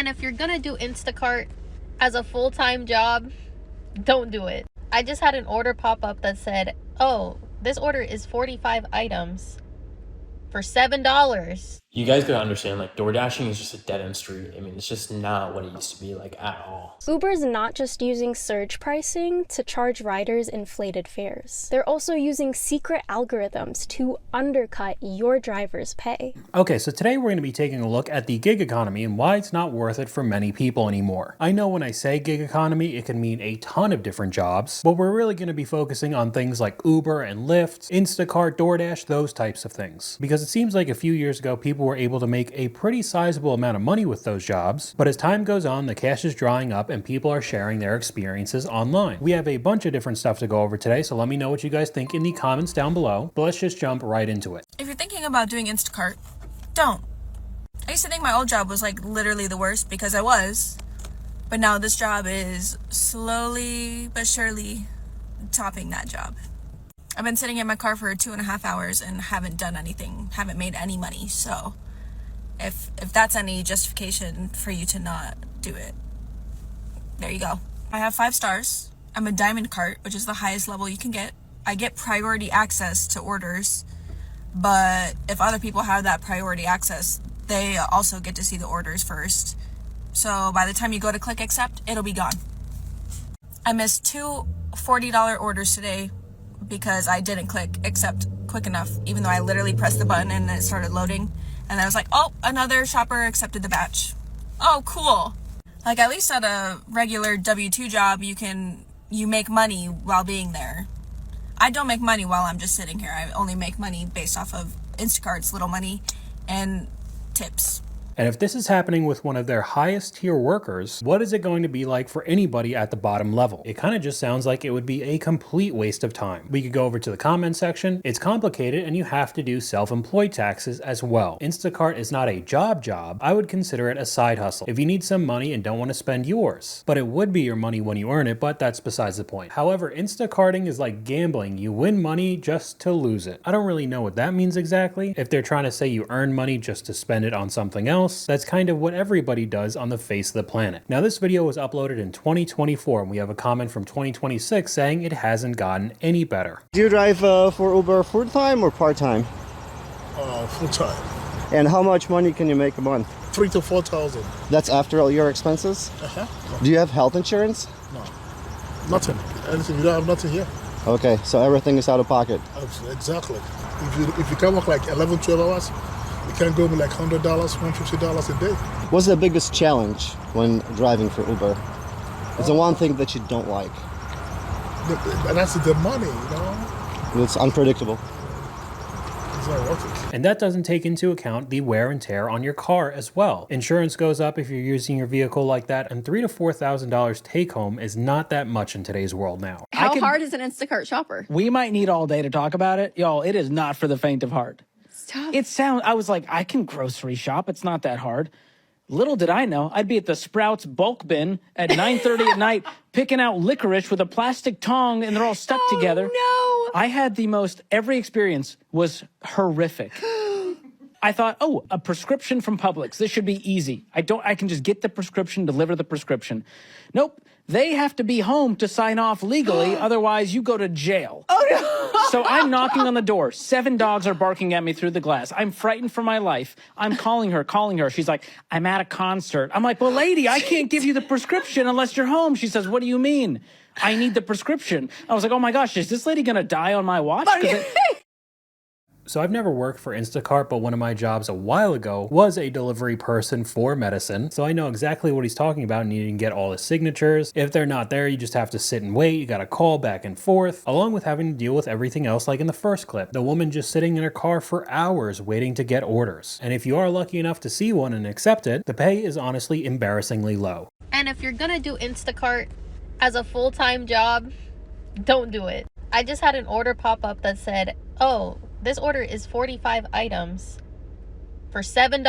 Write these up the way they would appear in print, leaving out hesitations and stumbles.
And if you're gonna do Instacart as a full-time job, don't do it. I just had an order pop up that said, oh, this order is 45 items for $7. You guys gotta understand, like, door dashing is just a dead-end street. I mean, it's just not what it used to be, like, at all. Uber's not just using surge pricing to charge riders inflated fares. They're also using secret algorithms to undercut your driver's pay. Okay, so today we're going to be taking a look at the gig economy and why it's not worth it for many people anymore. I know when I say gig economy, it can mean a ton of different jobs, but we're really going to be focusing on things like Uber and Lyft, Instacart, Doordash, those types of things. Because it seems like a few years ago, people were able to make a pretty sizable amount of money with those jobs, but as time goes on, the cash is drying up and people are sharing their experiences online. We have a bunch of different stuff to go over today, so let me know what you guys think in the comments down below, but let's just jump right into it. If you're thinking about doing Instacart, don't. I used to think my old job was like literally the worst because I was, but now this job is slowly but surely topping that job. I've been sitting in my car for 2.5 hours and haven't done anything, haven't made any money, so if that's any justification for you to not do it, there you go. I have 5 stars. I'm a diamond cart, which is the highest level you can get. I get priority access to orders, but if other people have that priority access, they also get to see the orders first. So by the time you go to click accept, it'll be gone. I missed 2 $40 orders today because I didn't click accept quick enough, even though I literally pressed the button and it started loading. And I was like, oh, another shopper accepted the batch. Oh, cool. Like, at least at a regular W-2 job, you make money while being there. I don't make money while I'm just sitting here. I only make money based off of Instacart's little money and tips. And if this is happening with one of their highest tier workers, what is it going to be like for anybody at the bottom level? It kind of just sounds like it would be a complete waste of time. We could go over to the comment section. It's complicated and you have to do self-employed taxes as well. Instacart is not a job. I would consider it a side hustle if you need some money and don't want to spend yours. But it would be your money when you earn it, but that's besides the point. However, Instacarting is like gambling. You win money just to lose it. I don't really know what that means exactly. If they're trying to say you earn money just to spend it on something else, that's kind of what everybody does on the face of the planet. Now, this video was uploaded in 2024, and we have a comment from 2026 saying it hasn't gotten any better. Do you drive for Uber full-time or part-time? Full-time. And how much money can you make a month? 3,000 to 4,000. That's after all your expenses? Do you have health insurance? No, nothing. Anything. You don't have nothing here. Okay, so everything is out of pocket. Exactly. If you can work like 11, 12 hours, you can go with like $100, $150 a day. What's the biggest challenge when driving for Uber? It's the one thing that you don't like. And that's the money, you know? It's unpredictable. It's not worth it. And that doesn't take into account the wear and tear on your car as well. Insurance goes up if you're using your vehicle like that, and $3,000 to $4,000 take home is not that much in today's world now. How hard is an Instacart shopper? We might need all day to talk about it. Y'all, it is not for the faint of heart. I was like, I can grocery shop. It's not that hard. Little did I know, I'd be at the Sprouts bulk bin at 9:30 at night, picking out licorice with a plastic tong, and they're all stuck together. No. I had every experience was horrific. I thought, oh, a prescription from Publix. This should be easy. I can just get the prescription, deliver the prescription. Nope. They have to be home to sign off legally, otherwise you go to jail. Oh, no. So I'm knocking on the door. 7 dogs are barking at me through the glass. I'm frightened for my life. I'm calling her. She's like, I'm at a concert. I'm like, well, lady, I can't give you the prescription unless you're home. She says, what do you mean? I need the prescription. I was like, oh my gosh, is this lady going to die on my watch? So I've never worked for Instacart, but one of my jobs a while ago was a delivery person for medicine. So I know exactly what he's talking about, and you can get all the signatures. If they're not there, you just have to sit and wait. You got to call back and forth, along with having to deal with everything else like in the first clip. The woman just sitting in her car for hours waiting to get orders. And if you are lucky enough to see one and accept it, the pay is honestly embarrassingly low. And if you're gonna do Instacart as a full-time job, don't do it. I just had an order pop up that said, oh, this order is 45 items for $7.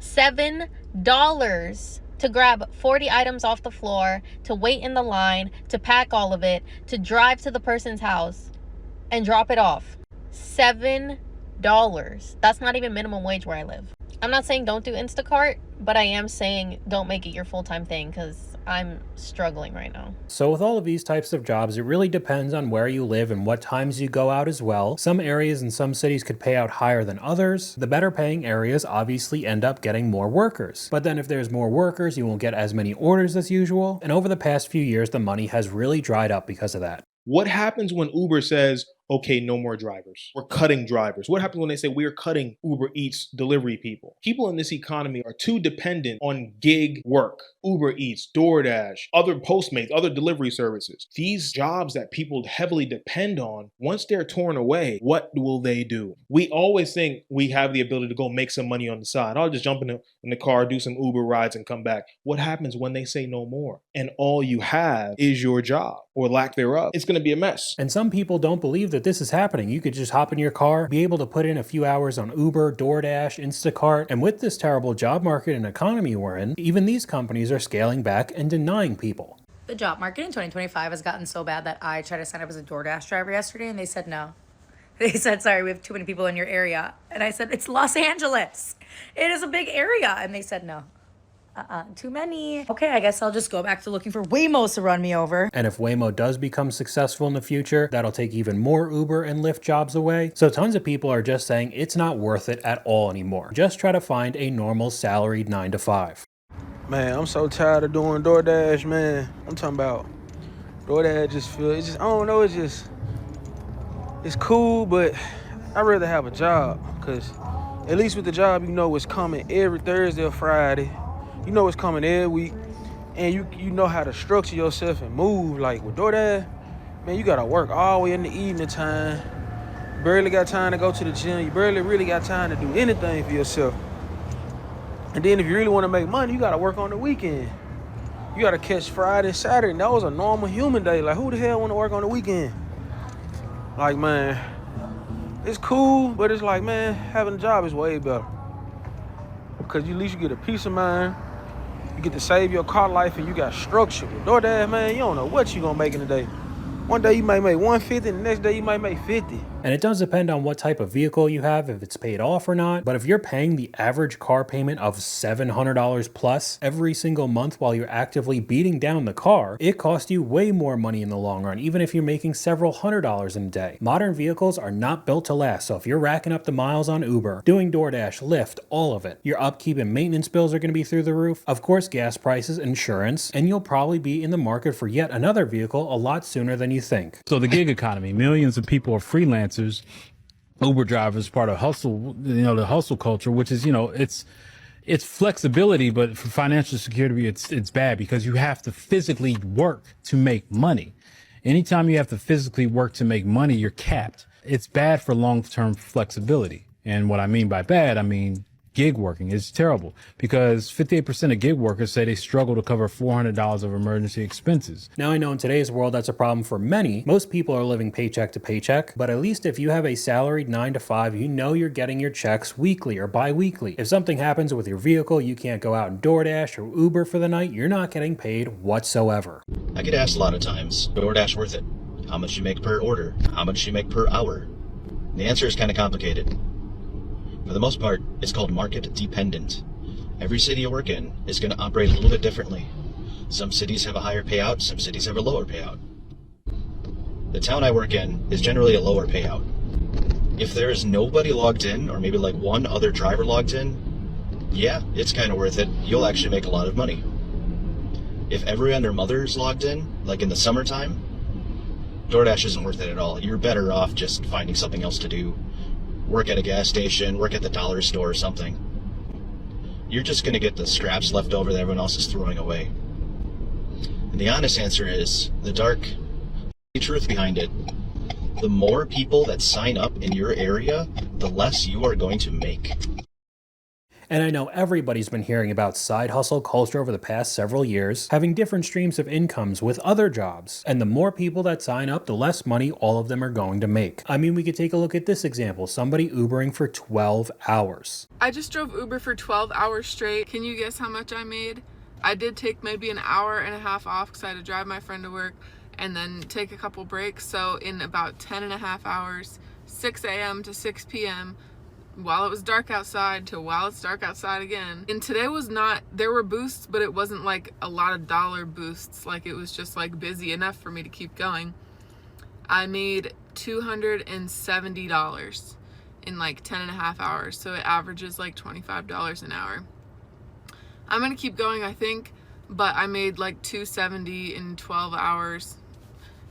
$7 to grab 40 items off the floor, to wait in the line, to pack all of it, to drive to the person's house and drop it off. $7. That's not even minimum wage where I live. I'm not saying don't do Instacart, but I am saying don't make it your full-time thing, because I'm struggling right now. So with all of these types of jobs, it really depends on where you live and what times you go out as well. Some areas and some cities could pay out higher than others. The better paying areas obviously end up getting more workers. But then if there's more workers, you won't get as many orders as usual. And over the past few years, the money has really dried up because of that. What happens when Uber says, okay, no more drivers? We're cutting drivers. What happens when they say we're cutting Uber Eats delivery people? People in this economy are too dependent on gig work. Uber Eats, DoorDash, other Postmates, other delivery services. These jobs that people heavily depend on, once they're torn away, what will they do? We always think we have the ability to go make some money on the side. I'll just jump in the car, do some Uber rides and come back. What happens when they say no more? And all you have is your job or lack thereof. It's going to be a mess. And some people don't believe that this is happening. You could just hop in your car, be able to put in a few hours on Uber, DoorDash, Instacart, and with this terrible job market and economy we're in, even these companies are scaling back and denying people. The job market in 2025 has gotten so bad that I tried to sign up as a DoorDash driver yesterday and they said no. They said, sorry, we have too many people in your area. And I said, it's Los Angeles. It is a big area. And they said no. Too many. Okay, I guess I'll just go back to looking for Waymos to run me over. And if Waymo does become successful in the future, that'll take even more Uber and Lyft jobs away. So tons of people are just saying it's not worth it at all anymore. Just try to find a normal salaried 9 to 5. Man, I'm so tired of doing DoorDash, man. I'm talking about DoorDash I don't know, it's cool, but I'd rather have a job, because at least with the job, you know it's coming every Thursday or Friday. You know it's coming every week, and you know how to structure yourself and move. Like with DoorDash, man, you gotta work all the way in the evening time. You barely got time to go to the gym. You barely really got time to do anything for yourself. And then if you really want to make money, you gotta work on the weekend. You gotta catch Friday, Saturday. And that was a normal human day. Like, who the hell want to work on the weekend? Like, man, it's cool, but it's like, man, having a job is way better. Because at least you get a peace of mind. You get to save your car life, and you got structure. With DoorDash, man, you don't know what you're going to make in a day. One day you might make $150, and the next day you might make $50. And it does depend on what type of vehicle you have, if it's paid off or not. But if you're paying the average car payment of $700 plus every single month while you're actively beating down the car, it costs you way more money in the long run, even if you're making several $100s in a day. Modern vehicles are not built to last, so if you're racking up the miles on Uber, doing DoorDash, Lyft, all of it, your upkeep and maintenance bills are going to be through the roof. Of course, gas prices, insurance, and you'll probably be in the market for yet another vehicle a lot sooner than you think. So the gig economy, millions of people are freelancers. Uber drivers, part of hustle, the hustle culture, which is, it's flexibility, but for financial security, it's bad because you have to physically work to make money. Anytime you have to physically work to make money, you're capped. It's bad for long-term flexibility. And what I mean by bad, I mean gig working is terrible because 58% of gig workers say they struggle to cover $400 of emergency expenses. Now, I know in today's world that's a problem for many. Most people are living paycheck to paycheck, but at least if you have a salaried 9 to 5, you know you're getting your checks weekly or bi-weekly. If something happens with your vehicle, you can't go out and DoorDash or Uber for the night, you're not getting paid whatsoever. I get asked a lot of times, DoorDash worth it? How much you make per order? How much you make per hour? The answer is kind of complicated. For the most part, it's called market dependent. Every city you work in is going to operate a little bit differently. Some cities have a higher payout, some cities have a lower payout. The town I work in is generally a lower payout. If there is nobody logged in, or maybe like one other driver logged in, yeah, it's kind of worth it. You'll actually make a lot of money. If everyone and their mother's logged in, like in the summertime, DoorDash isn't worth it at all. You're better off just finding something else to do. Work at a gas station, work at the dollar store or something. You're just going to get the scraps left over that everyone else is throwing away. And the honest answer is, the dark truth behind it, the more people that sign up in your area, the less you are going to make. And I know everybody's been hearing about side hustle culture over the past several years, having different streams of incomes with other jobs. And the more people that sign up, the less money all of them are going to make. I mean, we could take a look at this example, somebody Ubering for 12 hours. I just drove Uber for 12 hours straight. Can you guess how much I made? I did take maybe an hour and a half off because I had to drive my friend to work and then take a couple breaks. So in about 10 and a half hours, 6 a.m. to 6 p.m., while it was dark outside to while it's dark outside again. And today was not, there were boosts, but it wasn't like a lot of dollar boosts. Like it was just like busy enough for me to keep going. I made $270 in like 10 and a half hours. So it averages like $25 an hour. I'm gonna keep going, I think, but I made like $270 in 12 hours,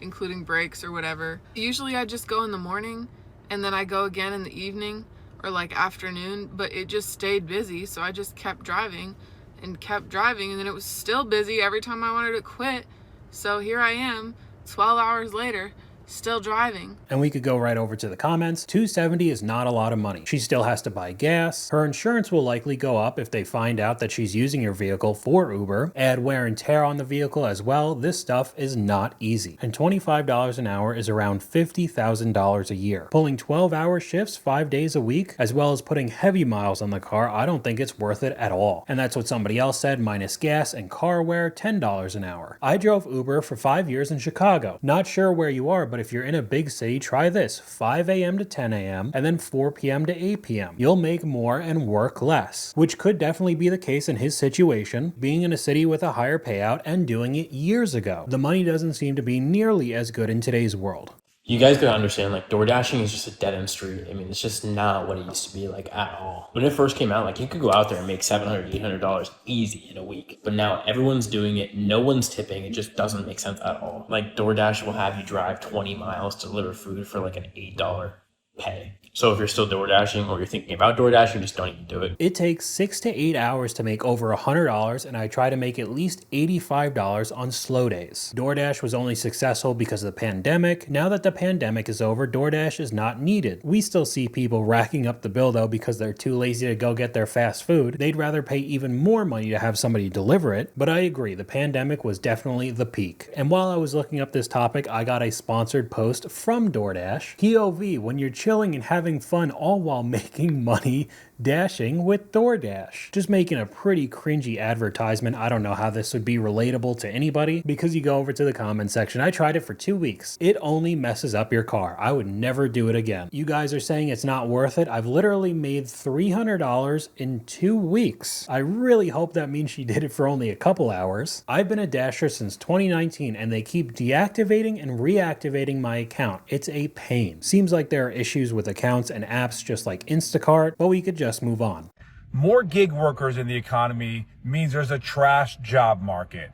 including breaks or whatever. Usually I just go in the morning and then I go again in the evening or like afternoon, but it just stayed busy. So I just kept driving and then it was still busy every time I wanted to quit. So here I am 12 hours later, still driving. And we could go right over to the comments. $270 is not a lot of money. She still has to buy gas. Her insurance will likely go up if they find out that she's using your vehicle for Uber. Add wear and tear on the vehicle as well. This stuff is not easy. And $25 an hour is around $50,000 a year. Pulling 12-hour shifts 5 days a week, as well as putting heavy miles on the car, I don't think it's worth it at all. And that's what somebody else said, minus gas and car wear, $10 an hour. I drove Uber for 5 years in Chicago. Not sure where you are, but if you're in a big city, try this: 5 a.m. to 10 a.m. and then 4 p.m. to 8 p.m. You'll make more and work less, which could definitely be the case in his situation, being in a city with a higher payout and doing it years ago. The money doesn't seem to be nearly as good in today's world. You guys gotta understand, like, door dashing is just a dead end street. I mean, it's just not what it used to be, like, at all. When it first came out, like, you could go out there and make $700, $800 easy in a week. But now everyone's doing it. No one's tipping. It just doesn't make sense at all. Like, DoorDash will have you drive 20 miles to deliver food for like an $8 pay. So if you're still door dashing or you're thinking about door dashing, just don't even do it. It takes 6 to 8 hours to make over $100, and I try to make at least $85 on slow days. DoorDash was only successful because of the pandemic. Now that the pandemic is over, DoorDash is not needed. We still see people racking up the bill though because they're too lazy to go get their fast food. They'd rather pay even more money to have somebody deliver it. But I agree, the pandemic was definitely the peak. And while I was looking up this topic, I got a sponsored post from DoorDash. POV, when you're chilling and having fun all while making money dashing with DoorDash. Just making a pretty cringy advertisement. I don't know how this would be relatable to anybody because you go over to the comment section. I tried it for 2 weeks. It only messes up your car. I would never do it again. You guys are saying it's not worth it. I've literally made $300 in 2 weeks. I really hope that means she did it for only a couple hours. I've been a dasher since 2019 and they keep deactivating and reactivating my account. It's a pain. Seems like there are issues with accounts and apps just like Instacart, but we could just move on. More gig workers in the economy means there's a trash job market.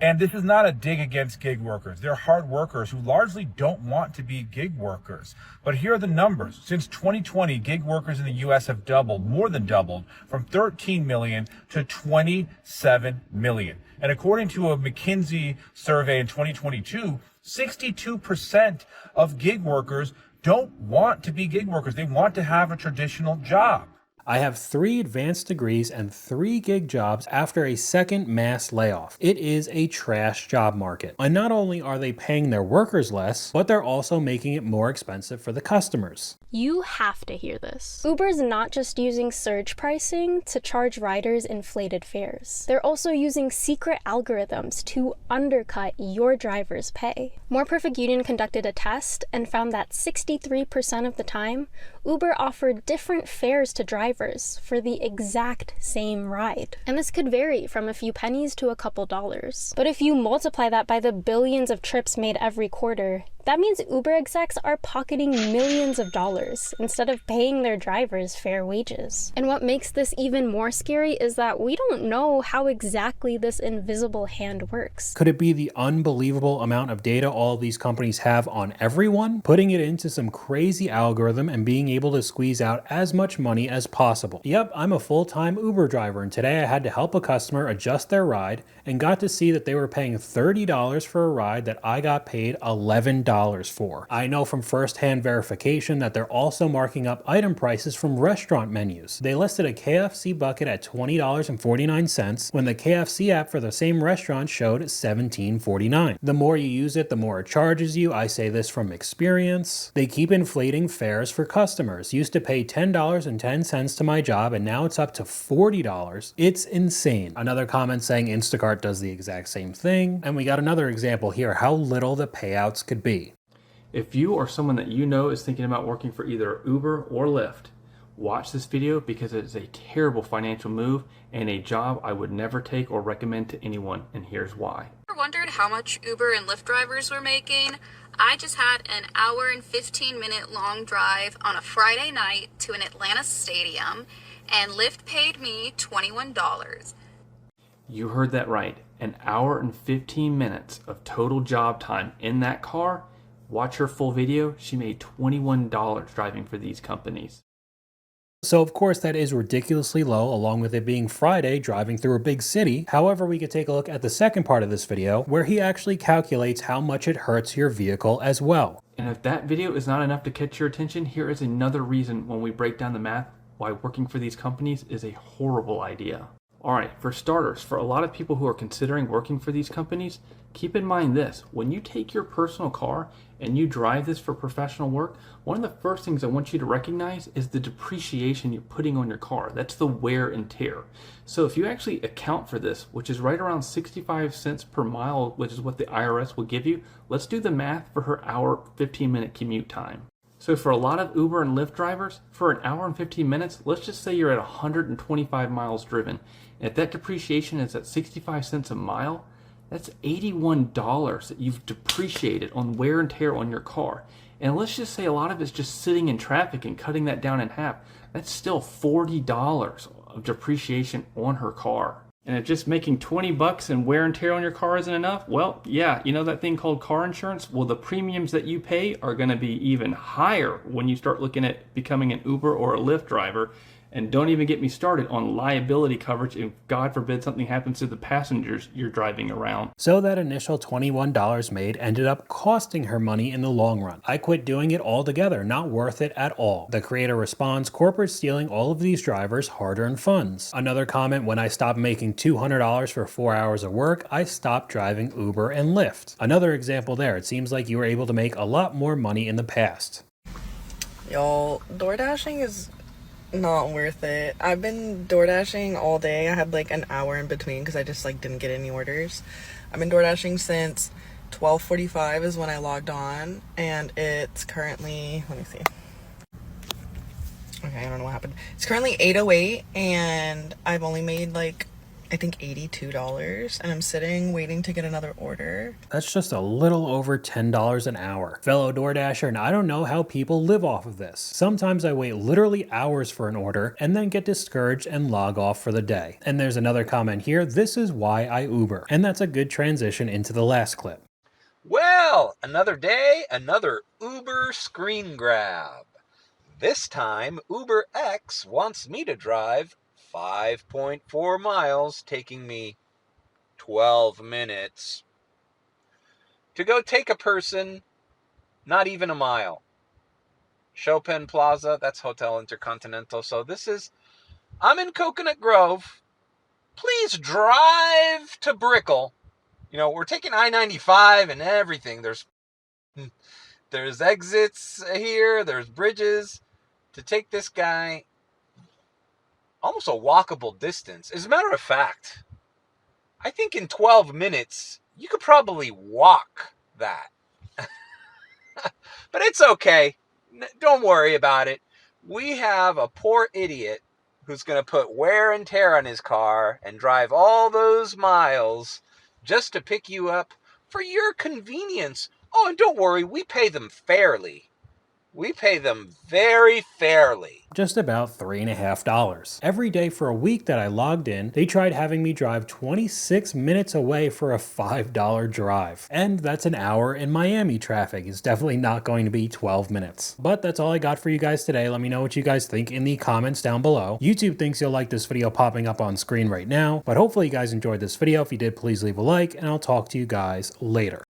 And this is not a dig against gig workers. They're hard workers who largely don't want to be gig workers. But here are the numbers. Since 2020, gig workers in the U.S. have doubled, more than doubled, from 13 million to 27 million. And according to a McKinsey survey in 2022, 62% of gig workers don't want to be gig workers. They want to have a traditional job. I have 3 advanced degrees and 3 gig jobs after a second mass layoff. It is a trash job market. And not only are they paying their workers less, but they're also making it more expensive for the customers. You have to hear this. Uber's not just using surge pricing to charge riders inflated fares. They're also using secret algorithms to undercut your driver's pay. More Perfect Union conducted a test and found that 63% of the time, Uber offered different fares to drivers for the exact same ride. And this could vary from a few pennies to a couple dollars. But if you multiply that by the billions of trips made every quarter, that means Uber execs are pocketing millions of dollars instead of paying their drivers fair wages. And what makes this even more scary is that we don't know how exactly this invisible hand works. Could it be the unbelievable amount of data all of these companies have on everyone? Putting it into some crazy algorithm and being able to squeeze out as much money as possible. Yep, I'm a full-time Uber driver, and today I had to help a customer adjust their ride and got to see that they were paying $30 for a ride that I got paid $11 for. I know from first-hand verification that they're also marking up item prices from restaurant menus. They listed a KFC bucket at $20.49 when the KFC app for the same restaurant showed $17.49. The more you use it, the more it charges you. I say this from experience. They keep inflating fares for customers. Used to pay $10.10 to my job and now it's up to $40. It's insane. Another comment saying Instacart does the exact same thing. And we got another example here how little the payouts could be. If you or someone that you know is thinking about working for either Uber or Lyft, watch this video because it is a terrible financial move and a job I would never take or recommend to anyone, and here's why. Wondered how much Uber and Lyft drivers were making? I just had an hour and 15-minute long drive on a Friday night to an Atlanta stadium, and Lyft paid me $21. You heard that right. An hour and 15 minutes of total job time in that car. Watch her full video. She made $21 driving for these companies. So of course that is ridiculously low, along with it being Friday driving through a big city. However, we could take a look at the second part of this video where he actually calculates how much it hurts your vehicle as well. And if that video is not enough to catch your attention, here is another reason when we break down the math why working for these companies is a horrible idea. Alright, for starters, for a lot of people who are considering working for these companies, keep in mind this: when you take your personal car and you drive this for professional work, one of the first things I want you to recognize is the depreciation you're putting on your car. That's the wear and tear. So if you actually account for this, which is right around 65 cents per mile, which is what the IRS will give you, let's do the math for her hour, 15-minute commute time. So for a lot of Uber and Lyft drivers, for an hour and 15 minutes, let's just say you're at 125 miles driven. And if that depreciation is at 65 cents a mile, that's $81 that you've depreciated on wear and tear on your car. And let's just say a lot of it's just sitting in traffic and cutting that down in half. That's still $40 of depreciation on her car. And if just making 20 bucks and wear and tear on your car isn't enough, well, yeah, you know that thing called car insurance? Well, the premiums that you pay are going to be even higher when you start looking at becoming an Uber or a Lyft driver. And don't even get me started on liability coverage if, God forbid, something happens to the passengers you're driving around. So that initial $21 made ended up costing her money in the long run. I quit doing it altogether, not worth it at all. The creator responds, corporate stealing all of these drivers' hard-earned funds. Another comment, when I stopped making $200 for 4 hours of work, I stopped driving Uber and Lyft. Another example there, it seems like you were able to make a lot more money in the past. Y'all, door dashing is not worth it. I've been door dashing all day. I had like an hour in between because I just like didn't get any orders. I've been door dashing since 12:45 is when I logged on, and it's currently, let me see. Okay, I don't know what happened. It's currently 8:08 and I've only made like I think $82, and I'm sitting waiting to get another order. That's just a little over $10 an hour. Fellow DoorDasher, and I don't know how people live off of this. Sometimes I wait literally hours for an order and then get discouraged and log off for the day. And there's another comment here, this is why I Uber. And that's a good transition into the last clip. Well, another day, another Uber screen grab. This time, Uber X wants me to drive 5.4 miles, taking me 12 minutes to go take a person not even a mile. Chopin Plaza, that's Hotel Intercontinental. So I'm in Coconut Grove. Please drive to Brickell. You know, we're taking I-95 and everything. There's exits here, there's bridges to take this guy almost a walkable distance. As a matter of fact, I think in 12 minutes, you could probably walk that. But it's okay. Don't worry about it. We have a poor idiot who's going to put wear and tear on his car and drive all those miles just to pick you up for your convenience. Oh, and don't worry, we pay them fairly. We pay them very fairly. Just about $3.50. Every day for a week that I logged in, they tried having me drive 26 minutes away for a $5 drive. And that's an hour in Miami traffic. It's definitely not going to be 12 minutes. But that's all I got for you guys today. Let me know what you guys think in the comments down below. YouTube thinks you'll like this video popping up on screen right now, but hopefully you guys enjoyed this video. If you did, please leave a like, and I'll talk to you guys later.